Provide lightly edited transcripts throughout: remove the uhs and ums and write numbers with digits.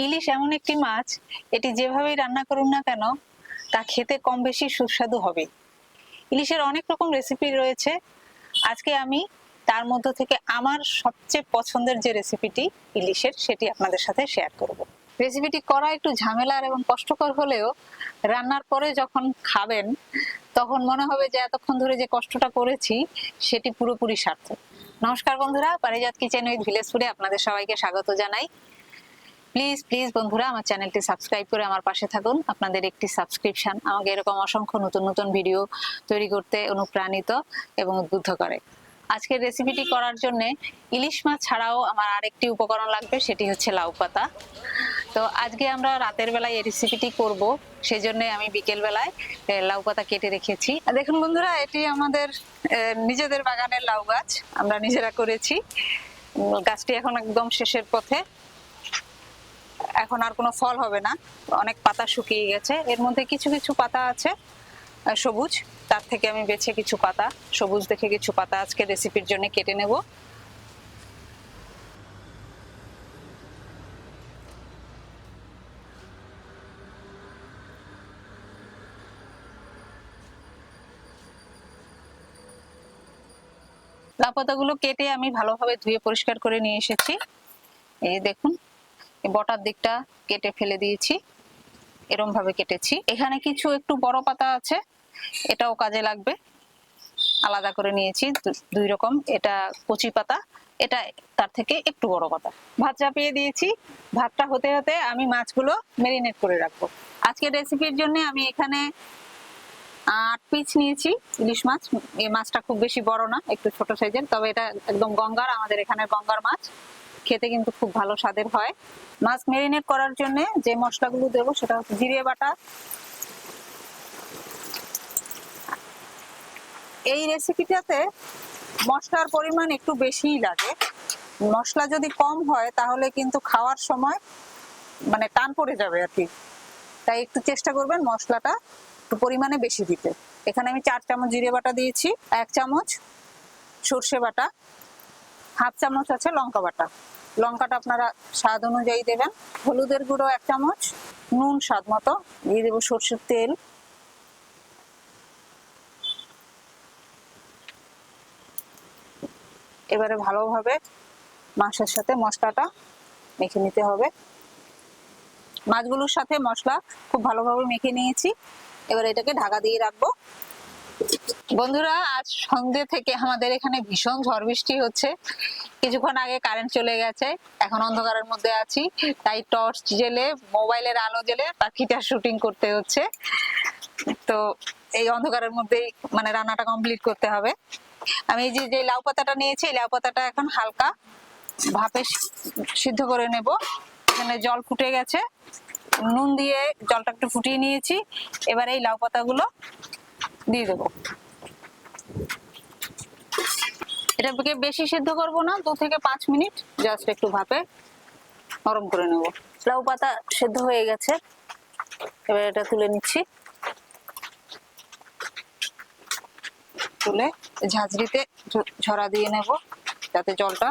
ইলিশ এমন একটি মাছ, এটি যেভাবেই রান্না করুন না কেন তা খেতে কম বেশি সুস্বাদু হবে। ইলিশের অনেক রকম রেসিপি রয়েছে। আজকে আমি তার মধ্য থেকে আমার সবচেয়ে পছন্দের যে রেসিপিটি ইলিশের, সেটি আপনাদের সাথে শেয়ার করব। রেসিপিটি করা একটু ঝামেলার এবং কষ্টকর হলেও রান্নার পরে যখন খাবেন তখন মনে হবে যে এতক্ষণ ধরে যে কষ্টটা করেছি সেটি পুরোপুরি সার্থক। নমস্কার বন্ধুরা, পারিজাত কিচেন উইথ ভিলেজ ফুডে আপনাদের সবাইকে স্বাগত জানাই। প্লিজ প্লিজ বন্ধুরা, আমার চ্যানেলটি সাবস্ক্রাইব করে আমার পাশে থাকুন। আপনাদের একটি সাবস্ক্রিপশন আমাকে এরকম অসংখ্য নতুন নতুন ভিডিও তৈরি করতে অনুপ্রাণিত এবং উদ্বুদ্ধ করে। আজকের রেসিপিটি করার জন্য ইলিশ মাছ ছাড়াও আমার আরেকটি উপকরণ লাগবে, সেটি হচ্ছে লাউ পাতা। তো আজকে আমরা রাতের বেলায় এই রেসিপিটি করব, সেই জন্য আমি বিকেল বেলায় লাউ পাতা কেটে রেখেছি। দেখুন বন্ধুরা, এটি আমাদের নিজেদের বাগানের লাউ গাছ, আমরা নিজেরা করেছি। গাছটি এখন একদম শেষের পথে, এখন আর কোনো ফল হবে না, অনেক পাতা শুকিয়ে গেছে। এর মধ্যে কিছু কিছু পাতা আছে সবুজ, তার থেকে আমি বেছে কিছু পাতা, সবুজ দেখে কিছু পাতা আজকে রেসিপির জন্য কেটে নেব। লাউ পাতাগুলো কেটে আমি ভালোভাবে ধুয়ে পরিষ্কার করে নিয়ে এসেছি। এই দেখুন, বটার দিকটা কেটে ফেলে দিয়েছি, এরকম ভাবে কেটেছি। এখানে কিছু একটু বড় পাতা আছে, এটাও কাজে লাগবে, আলাদা করে নিয়েছি দুই রকম। এটা কচি পাতা, এটা তার থেকে একটু বড় পাতা। ভাত চাপিয়ে দিয়েছি, ভাতটা হতে হতে আমি মাছগুলো মেরিনেট করে রাখবো। আজকের রেসিপির জন্য আমি এখানে 8 পিস নিয়েছি ইলিশ মাছ। এই মাছটা খুব বেশি বড় না, একটু ছোট সাইজের, তবে এটা একদম গঙ্গার, আমাদের এখানে গঙ্গার মাছ, খেতে কিন্তু খুব ভালো স্বাদের হয়। মাছ মেরিনেট করার জন্য যে মশলাগুলো দেবো সেটা হচ্ছে জিরে বাটা। এই রেসিপিটাতে মশলার পরিমাণ একটু বেশিই লাগে। মশলা যদি কম হয় তাহলে কিন্তু খাওয়ার সময় মানে টান পড়ে যাবে আর কি, তাই একটু চেষ্টা করবেন মশলাটা একটু পরিমাণে বেশি দিতে। এখানে আমি 4 চামচ জিরে বাটা দিয়েছি, 1 চামচ সর্ষে বাটা, হাফ চামচ আছে লঙ্কা বাটা। লঙ্কাটা আপনারা স্বাদ অনুযায়ী দেবেন। হলুদের গুঁড়ো 1 চামচ, নুন স্বাদ মতো, দিয়ে দেবো সর্ষের তেল। এবারে ভালোভাবে মাছের সাথে মশলাটা মেখে নিতে হবে। মাছগুলোর সাথে মশলা খুব ভালোভাবে মেখে নিয়েছি, এবার এটাকে ঢাকা দিয়ে রাখবো। বন্ধুরা, আজ সন্ধ্যে থেকে আমাদের এখানে ভীষণ ঝড় বৃষ্টি হচ্ছে। কিছুক্ষণ আগে কারেন্ট চলে গেছে, এখন অন্ধকারের মধ্যে আছি, তাই টর্চ জেলে, মোবাইলের আলো জেলে পাখিটা শুটিং করতে হচ্ছে। তো এই অন্ধকারের মধ্যেই মানে রান্নাটা কমপ্লিট করতে হবে। আমি এই যে লাউ পাতাটা নিয়েছি, লাউ পাতাটা এখন হালকা ভাপে সিদ্ধ করে নেব। এখানে জল ফুটে গেছে, নুন দিয়ে জলটা একটু ফুটিয়ে নিয়েছি। এবার এই লাউ পাতাগুলো দিয়ে দেবো। এটাকে বেশি সিদ্ধ করব না, 2 থেকে 5 মিনিট জাস্ট একটু ভাপে নরম করে নেব। লাউ পাতা সিদ্ধ হয়ে গেছে, এবার এটা তুলে নিচ্ছি। তুলে ঝাঁঝরিতে ঝরা দিয়ে নেব যাতে জলটা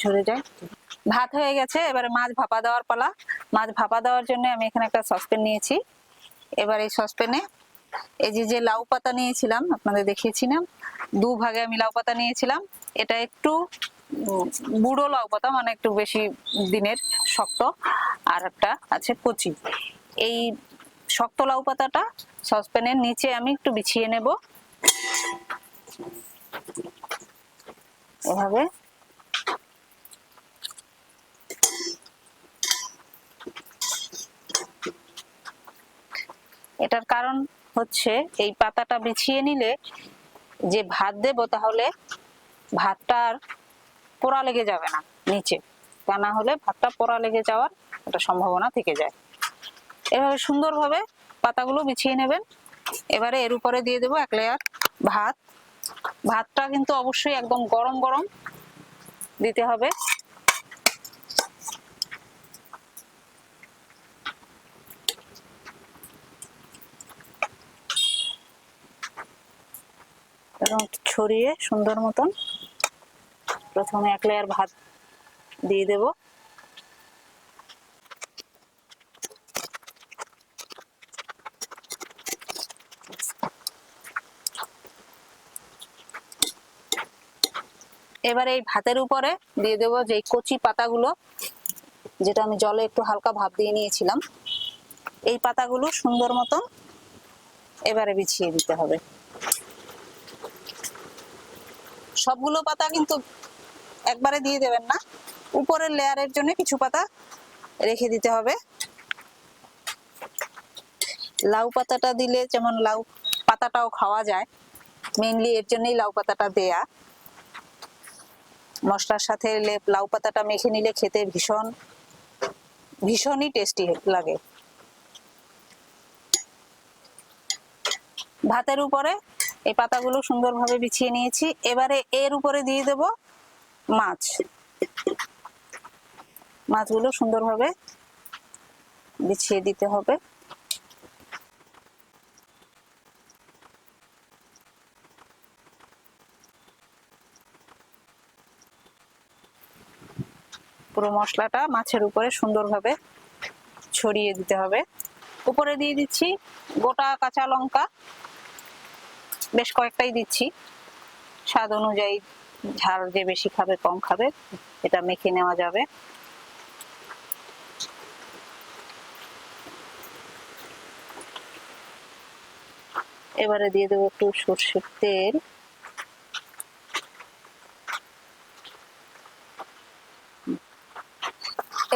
ঝরে যায়। ভাত হয়ে গেছে, এবারে মাছ ভাপা দেওয়ার পালা। মাছ ভাপা দেওয়ার জন্য আমি এখানে একটা সসপ্যান নিয়েছি। এবার এই সসপ্যানে এই যে লাউ পাতা নিয়েছিলাম, আপনাদের দেখিয়েছিলাম, 2 ভাগে আমি লাউ পাতা নিয়েছিলাম। এটা একটু বুড়ো লাউ পাতা, মানে একটু বেশি দিনের, শক্ত, আর একটা আছে কচি। এই শক্ত লাউ পাতাটা সসপ্যানের নিচে আমি একটু বিছিয়ে নেব এভাবে। এটার কারণ হচ্ছে এই পাতাটা বিছিয়ে নিলে যে ভাত দেব তাহলে ভাতটা আর পোড়া লেগে যাবে না নিচে, তা না হলে ভাতটা পোড়া লেগে যাওয়ার একটা সম্ভাবনা থেকে যায়। এভাবে সুন্দরভাবে পাতাগুলো বিছিয়ে নেবেন। এবারে এর উপরে দিয়ে দেবো 1 লেয়ার ভাত। ভাতটা কিন্তু অবশ্যই একদম গরম গরম দিতে হবে। এবং ছড়িয়ে সুন্দর মতন প্রথমে 1 লেয়ার ভাত দিয়ে দেব। এবারে এই ভাতের উপরে দিয়ে দেবো যে কচি পাতাগুলো, যেটা আমি জলে একটু হালকা ভাপ দিয়ে নিয়েছিলাম। এই পাতাগুলো সুন্দর মতন এবারে বিছিয়ে দিতে হবে। সবগুলো পাতা কিন্তু একবারে দিয়ে দেবেন না, উপরের লেয়ারের জন্য কিছু পাতা রেখে দিতে হবে। লাউ পাতাটা দিলে যেমন লাউ পাতাটাও খাওয়া যায়, মেইনলি এর জন্যই লাউ পাতাটা দেয়া। মশলার সাথে লাউ পাতাটা মেখে নিলে খেতে ভীষণই টেস্টি লাগে। ভাতের উপরে এই পাতাগুলো সুন্দরভাবে বিছিয়ে নিয়েছি। এবারে এর উপরে দিয়ে দেব মাছগুলো সুন্দরভাবে বিছিয়ে দিতে হবে। পুরো মশলাটা মাছের উপরে সুন্দরভাবে ছড়িয়ে দিতে হবে। উপরে দিয়ে দিচ্ছি গোটা কাঁচা লঙ্কা, বেশ কয়েকটাই দিচ্ছি, স্বাদ অনুযায়ী ঝাল যে বেশি খাবে কম খাবে এটা মেখে নেওয়া যাবে। এবারে দিয়ে দেবো একটু সরষের তেল।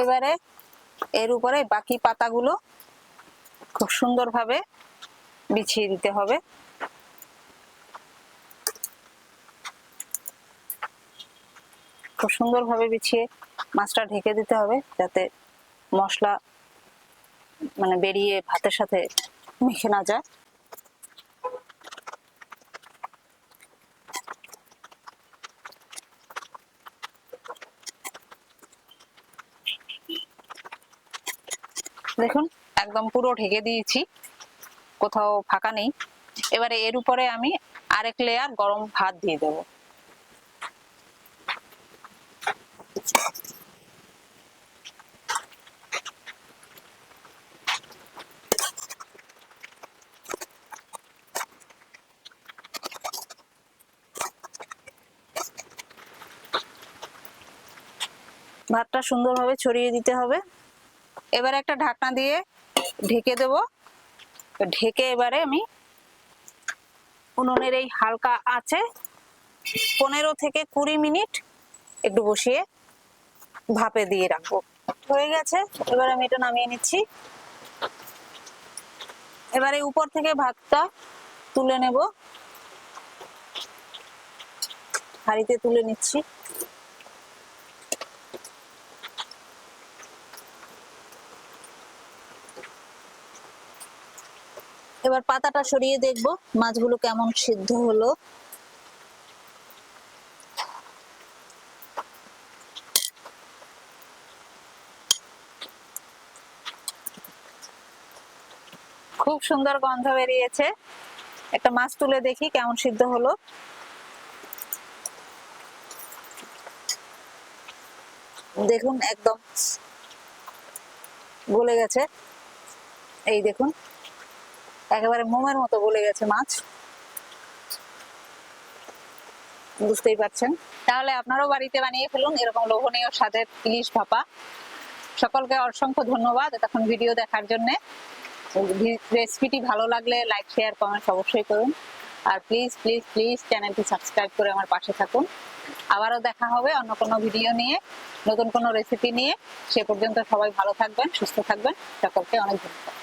এবারে এর উপরে বাকি পাতাগুলো খুব সুন্দরভাবে বিছিয়ে দিতে হবে। খুব সুন্দরভাবে বিছিয়ে মাছটা ঢেকে দিতে হবে, যাতে মশলা বেরিয়ে ভাতের সাথে মিশে না যায়। দেখুন একদম পুরো ঢেকে দিয়েছি, কোথাও ফাঁকা নেই। এবারে এর উপরে আমি আরেক লেয়ার গরম ভাত দিয়ে দেব। ভাতটা সুন্দরভাবে ছড়িয়ে দিতে হবে। এবারে একটা ঢাকনা দিয়ে ঢেকে দেব। ঢেকে এবারে আমি উনুনের এই হালকা আঁচে 15 থেকে 20 মিনিট একটু বসিয়ে ভাপে দিয়ে রাখবো। হয়ে গেছে, এবার আমি এটা নামিয়ে নিচ্ছি। এবারে উপর থেকে ভাতটা তুলে নেব, হাঁড়িতে তুলে নিচ্ছি। এবার পাতাটা সরিয়ে দেখব মাছগুলো কেমন সিদ্ধ হলো। খুব সুন্দর গন্ধ বেরিয়েছে। একটা মাছ তুলে দেখি কেমন সিদ্ধ হলো। দেখুন একদম গলে গেছে, এই দেখুন একেবারে মোমের মতো গলে গেছে মাছ, বুঝতেই পারছেন। তাহলে আপনারাও বাড়িতে বানিয়ে ফেলুন এরকম লোভনীয় স্বাদের ইলিশ ভাপা। সকলকে অসংখ্য ধন্যবাদ এতক্ষণ ভিডিও দেখার জন্য। রেসিপিটি ভালো লাগলে লাইক শেয়ার কমেন্ট অবশ্যই করুন, আর প্লিজ প্লিজ প্লিজ চ্যানেলটি সাবস্ক্রাইব করে আমার পাশে থাকুন। আবারও দেখা হবে অন্য কোনো ভিডিও নিয়ে, নতুন কোনো রেসিপি নিয়ে। সে পর্যন্ত সবাই ভালো থাকবেন, সুস্থ থাকবেন। সকলকে অনেক ধন্যবাদ।